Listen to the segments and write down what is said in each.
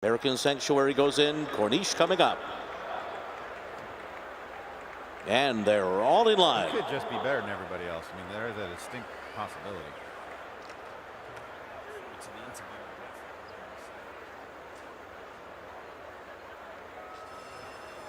American Sanctuary goes in. Corniche coming up. And they're all in line. He could just be better than everybody else. I mean, there is a distinct possibility.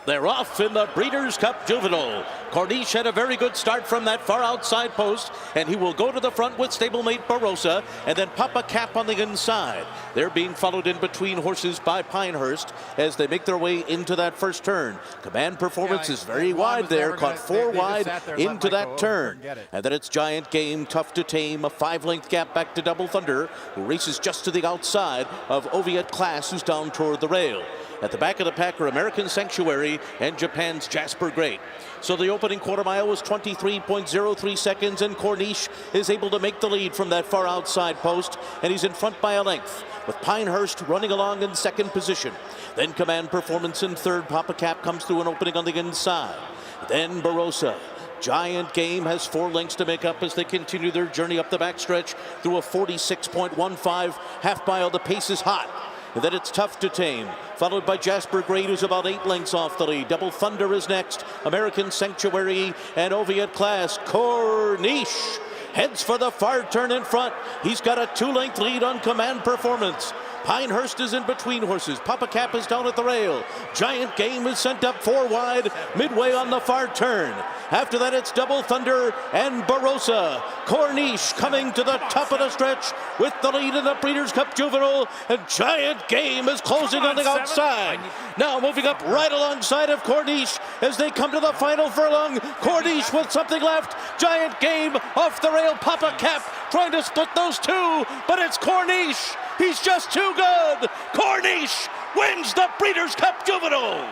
They're off in the Breeders' Cup Juvenile. Corniche had a very good start from that far outside post, and he will go to the front with stablemate Barossa, and then Papa Cap on the inside. They're being followed in between horses by Pinehurst as they make their way into that first turn. Command Performance is very wide there, caught 4 wide into that turn. And then it's Giant Game, Tough to Tame, a 5-length gap back to Double Thunder, who races just to the outside of Oviatt Class, who's down toward the rail. At the back of the pack are American Sanctuary and Japan's Jasper Great. So the opening quarter mile was 23.03 seconds, and Corniche is able to make the lead from that far outside post, and he's in front by a length, with Pinehurst running along in second position. Then Command Performance in third. Papa Cap comes through an opening on the inside. Then Barossa. Giant Game has 4 lengths to make up as they continue their journey up the backstretch through a 46.15 half mile. The pace is hot. And then it's Tough to Tame, followed by Jasper Great, who's about 8 lengths off the lead. Double Thunder is next. American Sanctuary and Oviatt Class. Corniche heads for the far turn in front. He's got a 2-length lead on Command Performance. Pinehurst is in between horses. Papa Cap is down at the rail. Giant Game is sent up 4 wide, midway on the far turn. After that, it's Double Thunder and Barossa. Corniche coming to the top of the stretch with the lead in the Breeders' Cup Juvenile, and Giant Game is closing on the outside. Now moving up right alongside of Corniche as they come to the final furlong. Corniche with something left. Giant Game off the rail. Papa Cap trying to split those two, but it's Corniche. He's just too good. Corniche wins the Breeders' Cup Juvenile.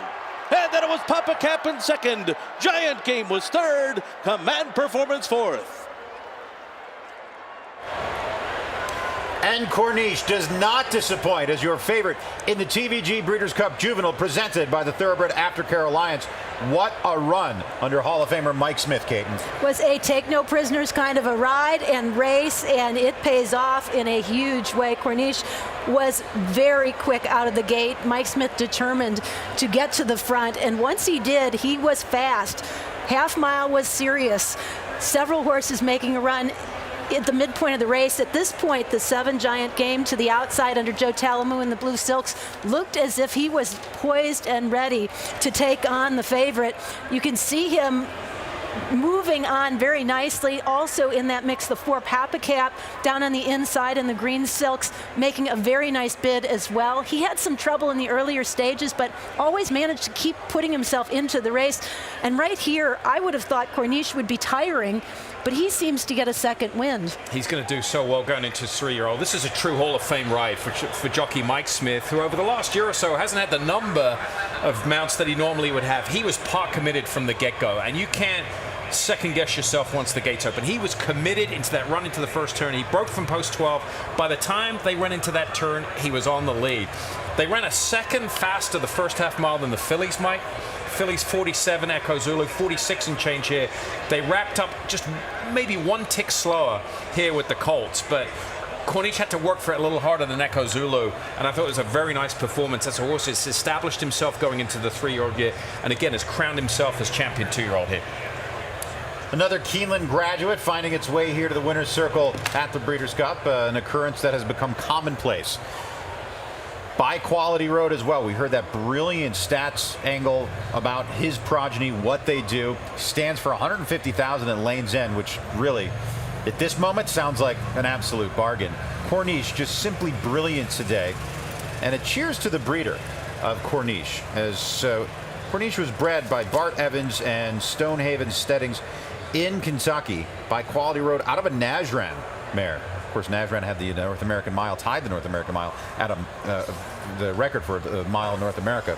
And then it was Papa Cap in second. Giant Game was third. Command Performance fourth. And Corniche does not disappoint as your favorite in the TVG Breeders' Cup Juvenile, presented by the Thoroughbred Aftercare Alliance. What a run under Hall of Famer Mike Smith, Caton. Was a take no prisoners kind of a ride and race, and it pays off in a huge way. Corniche was very quick out of the gate. Mike Smith determined to get to the front, and once he did, he was fast. Half mile was serious. Several horses making a run at the midpoint of the race. At this point, the 7 Giant Game to the outside under Joe Talamu in the Blue Silks looked as if he was poised and ready to take on the favorite. You can see him moving on very nicely. Also in that mix, the 4 Papa Cap down on the inside and the Green Silks making a very nice bid as well. He had some trouble in the earlier stages, but always managed to keep putting himself into the race. And right here, I would have thought Corniche would be tiring, but he seems to get a second wind. He's going to do so well going into his 3-year-old. This is a true Hall of Fame ride for jockey Mike Smith, who over the last year or so hasn't had the number of mounts that he normally would have. He was part committed from the get-go, and you can't second guess yourself once the gates open. He was committed into that run into the first turn. He broke from post 12. By the time they went into that turn, he was on the lead. They ran a second faster the first half mile than the fillies, Mike. Phillies 47, Echo Zulu 46 and change here. They wrapped up just maybe 1 tick slower here with the Colts, but Corniche had to work for it a little harder than Echo Zulu, and I thought it was a very nice performance as a horse. It's established himself going into the 3-year-old year, and again has crowned himself as champion 2-year-old here. Another Keeneland graduate finding its way here to the winner's circle at the Breeders' Cup, an occurrence that has become commonplace. By Quality Road as well. We heard that brilliant stats angle about his progeny, what they do. Stands for $150,000 at Lane's End, which really, at this moment, sounds like an absolute bargain. Corniche just simply brilliant today. And a cheers to the breeder of Corniche, as Corniche was bred by Bart Evans and Stonehaven Steadings in Kentucky. By Quality Road out of a Najran mare. Of course, Najran had the North American Mile, tied the North American Mile at the record for the mile in North America.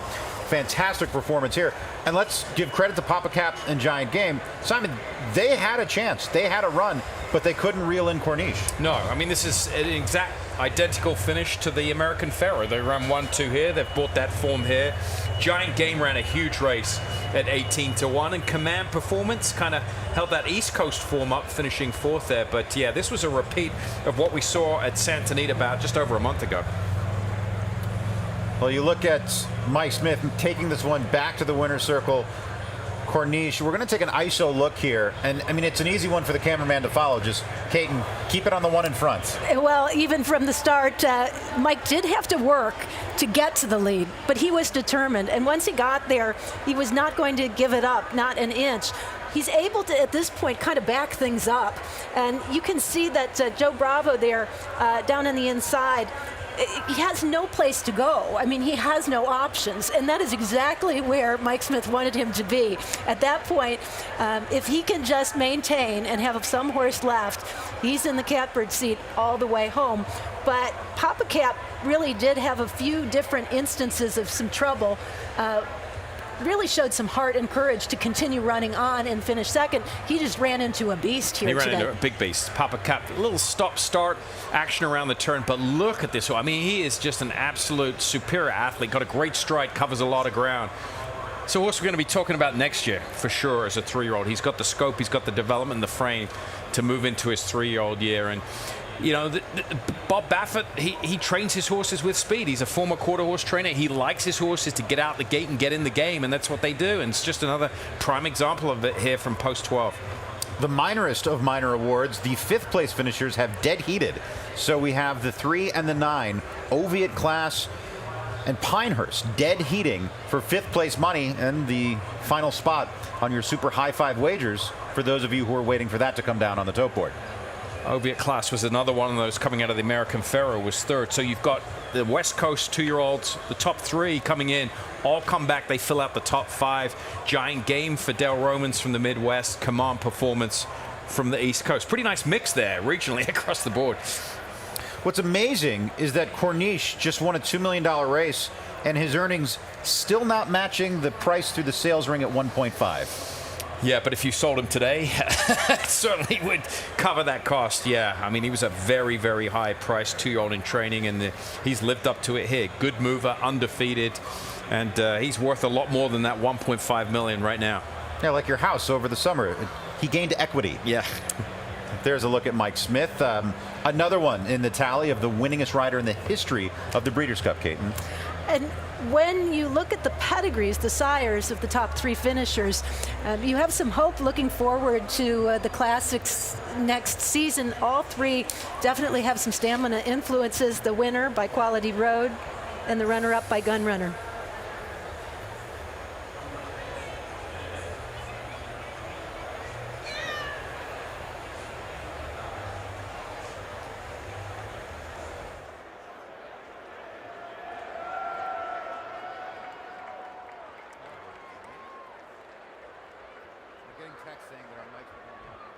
Fantastic performance here. And let's give credit to Papa Cap and Giant Game. Simon, they had a chance. They had a run, but they couldn't reel in Corniche. No, I mean, this is an exact identical finish to the American Pharaoh. They ran 1-2 here. They've brought that form here. Giant Game ran a huge race at 18-1, and Command Performance kind of held that East Coast form up, finishing 4th there. But yeah, this was a repeat of what we saw at Sant about just over a month ago. Well, you look at Mike Smith taking this one back to the winner's circle. Corniche, we're going to take an ISO look here. And, I mean, it's an easy one for the cameraman to follow. Just, Caton, keep it on the one in front. Well, even from the start, Mike did have to work to get to the lead, but he was determined. And once he got there, he was not going to give it up, not an inch. He's able to, at this point, kind of back things up. And you can see that Joe Bravo there, down on the inside, he has no place to go. I mean, he has no options, and that is exactly where Mike Smith wanted him to be. At that point, if he can just maintain and have some horse left, he's in the catbird seat all the way home. But Papa Cap really did have a few different instances of some trouble. Really showed some heart and courage to continue running on and finish second. He just ran into a beast here today. He ran into a big beast. Papa Cap, a little stop-start action around the turn, but look at this. I mean, he is just an absolute superior athlete. Got a great stride, covers a lot of ground. So horse we're going to be talking about next year for sure as a 3-year-old. He's got the scope, he's got the development, the frame to move into his 3-year-old year. And you know, Bob Baffert, he trains his horses with speed. He's a former quarter horse trainer. He likes his horses to get out the gate and get in the game, and that's what they do. And it's just another prime example of it here from Post 12. The minorest of minor awards, the 5th place finishers have dead heated. So we have the 3 and the 9, Oviatt Class and Pinehurst dead heating for 5th place money and the final spot on your super high 5 wagers for those of you who are waiting for that to come down on the tote board. Oviatt Class was another one of those coming out of the American Pharoah, was 3rd. So you've got the West Coast 2-year-olds, the top 3 coming in, all come back. They fill out the top 5. Giant Game for Dale Romans from the Midwest. Command Performance from the East Coast. Pretty nice mix there regionally across the board. What's amazing is that Corniche just won a $2 million race, and his earnings still not matching the price through the sales ring at 1.5. Yeah, but if you sold him today, it certainly would cover that cost. Yeah, I mean, he was a very, very high-priced 2-year-old in training, and he's lived up to it here. Good mover, undefeated, and he's worth a lot more than that 1.5 million right now. Yeah, like your house over the summer. He gained equity. Yeah. There's a look at Mike Smith. Another one in the tally of the winningest rider in the history of the Breeders' Cup, Caton. And when you look at the pedigrees, the sires of the top 3 finishers, you have some hope looking forward to the Classics next season. All 3 definitely have some stamina influences. The winner by Quality Road and the runner-up by Gun Runner. Getting text saying that our mics are going on.